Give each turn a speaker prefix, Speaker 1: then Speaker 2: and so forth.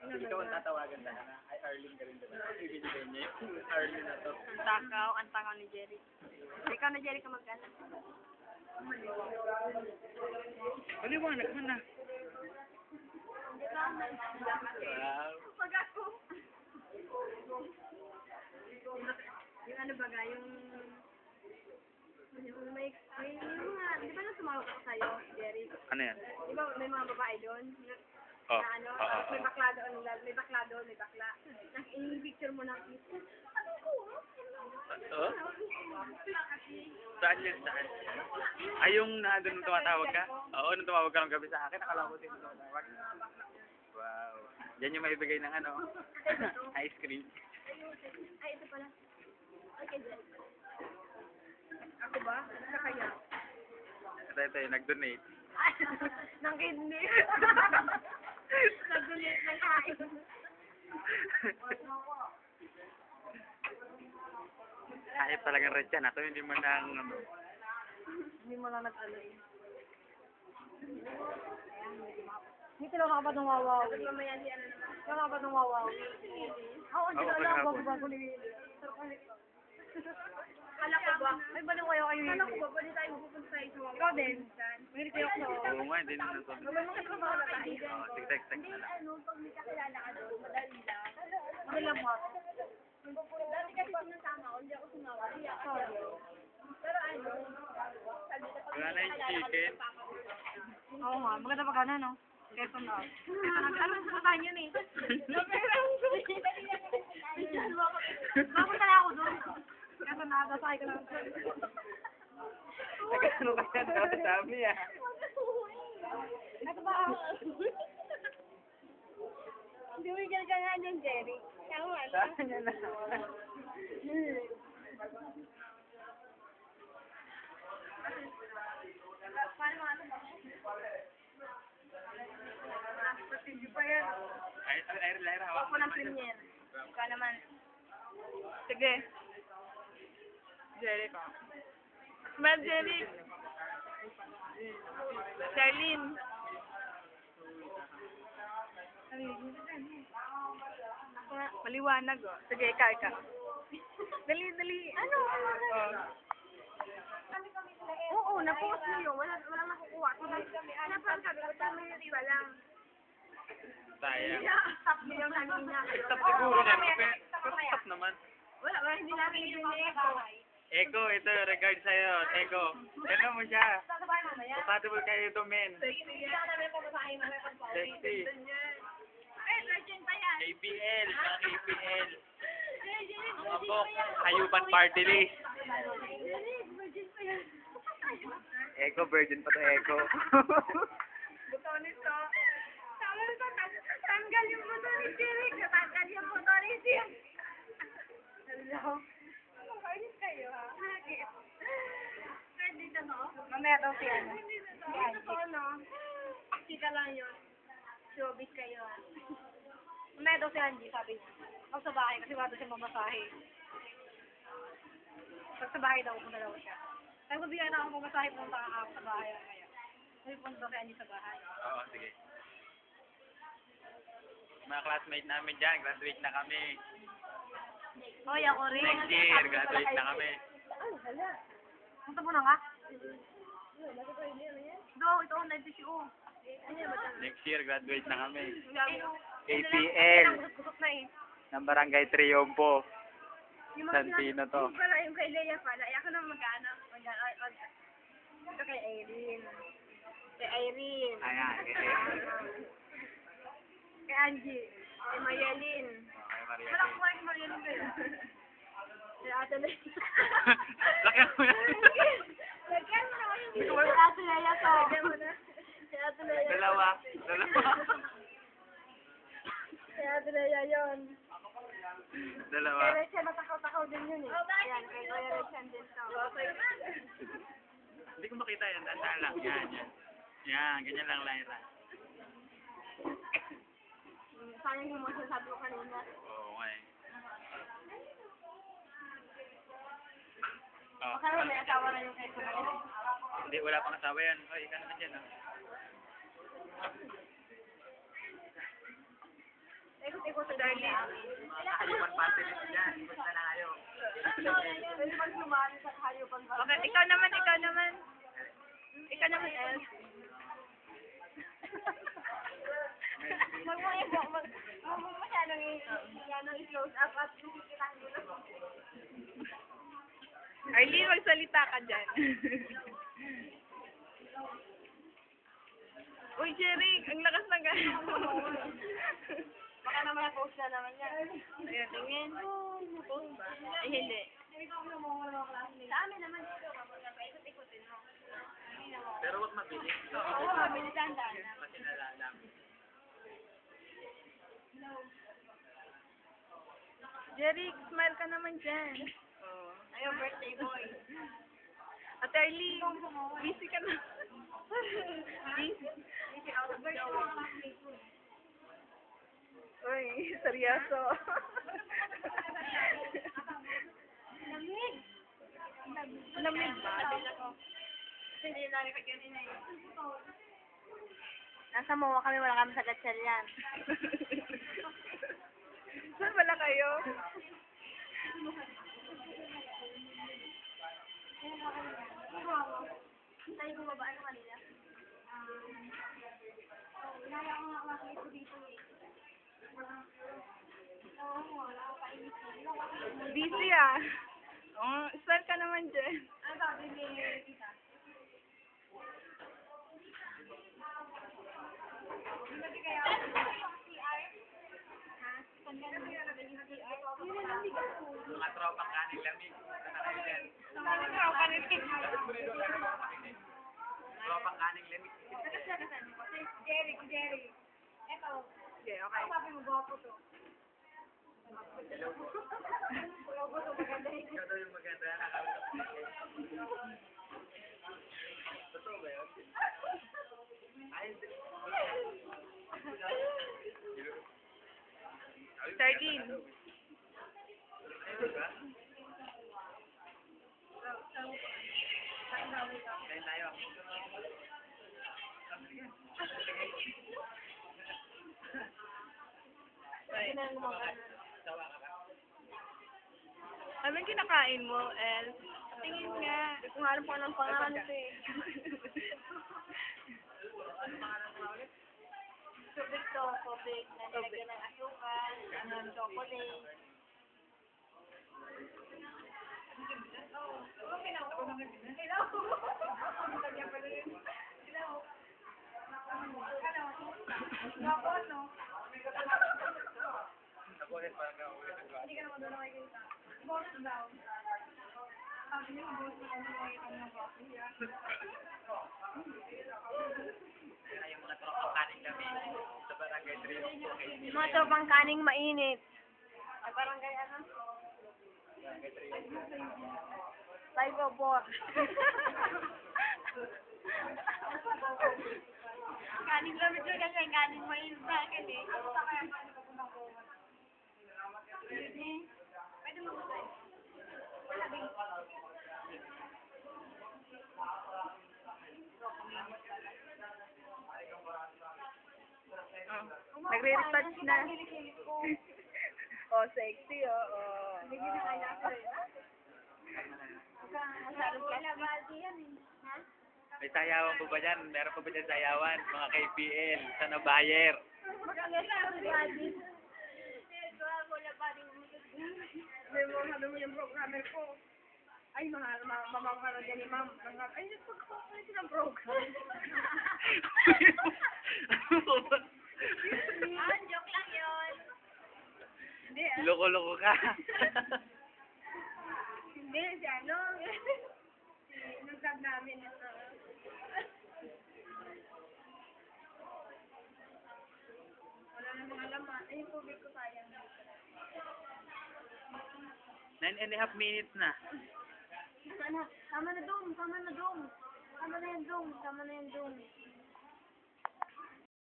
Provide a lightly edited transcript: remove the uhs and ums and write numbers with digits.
Speaker 1: Ikaw ang tatawagan na na. Ay, Arlene ka rin doon. Ibibigay niya yung Arlene na to.
Speaker 2: Ang takaw ni Jerry. Ikaw na Jerry ka magkano.
Speaker 1: Maliwanag mo na. Wow.
Speaker 2: Pag ako. Yung ano ba ga, yung may mga, di ba nang tumawag ako sa'yo, Jerry?
Speaker 1: Ano yan?
Speaker 2: Di ba may mga babae doon?
Speaker 1: Oh.
Speaker 2: Na ano, may bakla doon, may bakla. In-picture mo na kiss. Ano ko?
Speaker 1: Oh? Saan yun? Saan? Ay, yung na doon nung tumatawag ka? Oo, nung tumawag ka ng gabi sa akin, akala ko din tumatawag. Wow. Yan yung maibigay ng ano, ice cream.
Speaker 2: Ay, ito pala. Okay, Jerry. Ako ba? Sa kaya?
Speaker 1: Ito, nag-donate.
Speaker 2: Ng kidney. Nag-donate ng kain.
Speaker 1: Kahit talagang red yan. Ito hindi mo nang...
Speaker 2: Hindi mo lang nag-ano eh. Dito lang ako ba nung wawaw? Mamaya di ano naman. Lang ako ba nung wawaw? Oo, dito lang ako bago ni Willie. Kala ko ba? Ay, balik kayo kayo. Kala ko ba? Balik tayo pupunta tayo sa wawaw. Ikaw din. Mahilig kayo ako.
Speaker 1: Oo nga, hindi naman ito.
Speaker 2: May mga trabaho na tayo.
Speaker 1: Oo, tig-tek na lang.
Speaker 2: Ano, pag may kakilala ka doon, madali lang. Madali lang mo. Dati kasi kung nasama ako, hindi ako sumawa. Pero ano, sabi na pag
Speaker 1: Wala na yung chicken.
Speaker 2: oo nga, maganda pa gana, no? Keso na. Ano sa tayo yun eh? Mapunta na ako doon. Keso na, dasakay ka lang.
Speaker 1: Nagkano ka yan? Dami ah.
Speaker 2: Ito ba? Hindi mo yung ka nga dyan, Jerry. Kaya mo, ano?
Speaker 1: Saan yan na?
Speaker 2: Paano mo ano ba? Hindi pa yan.
Speaker 1: Ay, Lyra, hawak
Speaker 2: Ako ng premier. Ikaw naman. Sige. Jerry ka. Smell, Jerry. Charlene. Maliwanag, oh. Sige, ikaw. Dali. Ano? Oo, na-post mo yun. Walang nakukuha. Napang sabi ko, tama yung iba lang.
Speaker 1: Sayang.
Speaker 2: Stop mo yung kanina.
Speaker 1: Stop siguro yan. Stop naman.
Speaker 2: Wala, hindi namin yun eh.
Speaker 1: Eko, ito, regard sa'yo. Eko, ano mo siya?
Speaker 2: Sasabahin mamaya.
Speaker 1: Compatible kayo ito, men.
Speaker 2: Hindi ako namin pamasahin mamaya pag
Speaker 1: Sexy.
Speaker 2: Ay, virgin pa yan.
Speaker 1: APL, ang APL. Ang abok, hayupan party list.
Speaker 2: Virgin pa yan.
Speaker 1: Eko, virgin pa to, Eko.
Speaker 2: Buto nito. Tama nito, tanggal yung buto ni Jeric. Tanggal yung buto ni Jim. Hello? Kainis kayo, ha? Bakit? Pwede na, no? Mamaya daw siya, no? Hindi na to, no? Chika lang yun. Showbiz kayo, ha? Mamaya daw si Angie, sabi niya. Pag sa bahay, kasi wala daw siya mamasahe. Pag sa bahay daw, pumunta daw siya. Kaya mabigyan na ako mamasahe, pumunta ako sa bahay. Kaya, may pumunta daw si Angie sa bahay.
Speaker 1: Oo, sige. Mga classmate namin dyan, graduate na kami.
Speaker 2: Hoy, ako rin.
Speaker 1: Next year, graduate na kami.
Speaker 2: Ay, hala. Punta mo na nga? Do, ito ang live issue.
Speaker 1: Next year, graduate na kami.
Speaker 2: APL.
Speaker 1: APL ng Barangay Triompo. Santino to.
Speaker 2: Yung kay Leia pala. Ay, ako na mag-ano. Ito kay Irene. Kay Irene.
Speaker 1: Ayan,
Speaker 2: Kay Angie. Kay Mayelin.
Speaker 1: Okay, Maria.
Speaker 2: Wala ko kay Mayelin kayo. Kay Ate Leia.
Speaker 1: Laki mo yan.
Speaker 2: Lagyan mo na kayo. Kay Ate Leia to. Lagyan mo na. Kay Ate Leia.
Speaker 1: Dalawa.
Speaker 2: Kay Ate Leia yun.
Speaker 1: Dalawa.
Speaker 2: Kay Rachel, matakaw-takaw din yun eh. Ayan, kay Kuya Rachel din to.
Speaker 1: Hindi ko makita yan. Tandaan lang. Yan. Yan, ganyan lang, Lyra.
Speaker 2: Sayang yung mga sabi ko kanina.
Speaker 1: Oo, nga eh.
Speaker 2: Baka may asawa na yung kay Kuya.
Speaker 1: Hindi, wala pang asawa yan. Oy, ikaw naman dyan, ah.
Speaker 2: po sa Darlene.
Speaker 1: Hayupan party nito dyan. Basta na kayo.
Speaker 2: Okay, ikaw naman, ikaw naman. Ikaw naman, El. Masyadong i-close up at nakikitahan mo na. Arlene, magsalita ka dyan. Uy, Jerry, ang lakas ng gano'n mo. Baka naman na-post na naman yan. Ayan, tingin. Ay, hindi. Sa amin naman dito, paikot-ikotin mo.
Speaker 1: Pero huwag mabilis.
Speaker 2: Oo, mabilisan-daan.
Speaker 1: Kasi nalalam.
Speaker 2: Jerry, smile ka naman dyan. Oh. Ayaw, birthday boy. At Arlene, busy ka na. Busy. Uy, seryoso. Lamig. Lamig ba? Hindi na rin kanina eh. Nasa MOA kami, wala kami sa gatsel yan. Saan wala kayo? Tayo bumabaan na kanila. Naya ko nga ako dito eh. Busy ah. Oh, saan ka naman dyan? Ang sabi ni Isa.
Speaker 1: Mga tropang kaning lamig. Tropang kaning lamig.
Speaker 2: Jerry. Eto. Okay, okay. Sabi mo, gwapo to.
Speaker 1: Hello po.
Speaker 2: Gwapo to, maganda yun.
Speaker 1: Ikaw daw yung maganda. Totoo ba yun? Ay,
Speaker 2: Sardine.
Speaker 1: diba? Kain tayo.
Speaker 2: Ay.
Speaker 1: Sawa ka ba?
Speaker 2: Anong kinakain mo, El? Tingin nga. Hindi ko nga alam kung anong pangalan ito eh. Tubig to, tubig. Nalagyan ng asukal, ng chocolate.
Speaker 1: Nakulit parang naulit ang gawin.
Speaker 2: Hindi ka naman doon nakikita. Boss daw. Sabi niyo, boss na ano nakikita ng boss.
Speaker 1: Kaya yung mga tropang kaning kami sa barangay Dream po kay
Speaker 2: Mga tropang kaning mainit. Ay, barangay ano?
Speaker 1: Barangay Dream.
Speaker 2: Psycho boss. Kaning lamig ko kasi kaning mainit sa akin eh. Pwede mo ba tayo? Wala din. Nagre-retouch na. Oh, sexy, oh. Hindi na kailangan. Masyadong kalabaldi yan eh. Ha?
Speaker 1: May sayawan po ba dyan? Meron po ba dyan sayawan? Mga KPL, sa Nabayer.
Speaker 2: Maganda sa kalabaldi. Wala pa rin ano mo yung programmer ko. Ay, mamamara dyan ni ma'am. Ay, nagpagkakalit ng program. Joke lang yun. Hindi,
Speaker 1: Loko-loko ka.
Speaker 2: Hindi, si ano. Nag-vlog namin. Wala na mga laman. Ay, yung tubig ko sayang.
Speaker 1: 9.5 minutes na.
Speaker 2: Tama na, Dong. Tama na yan, Dong.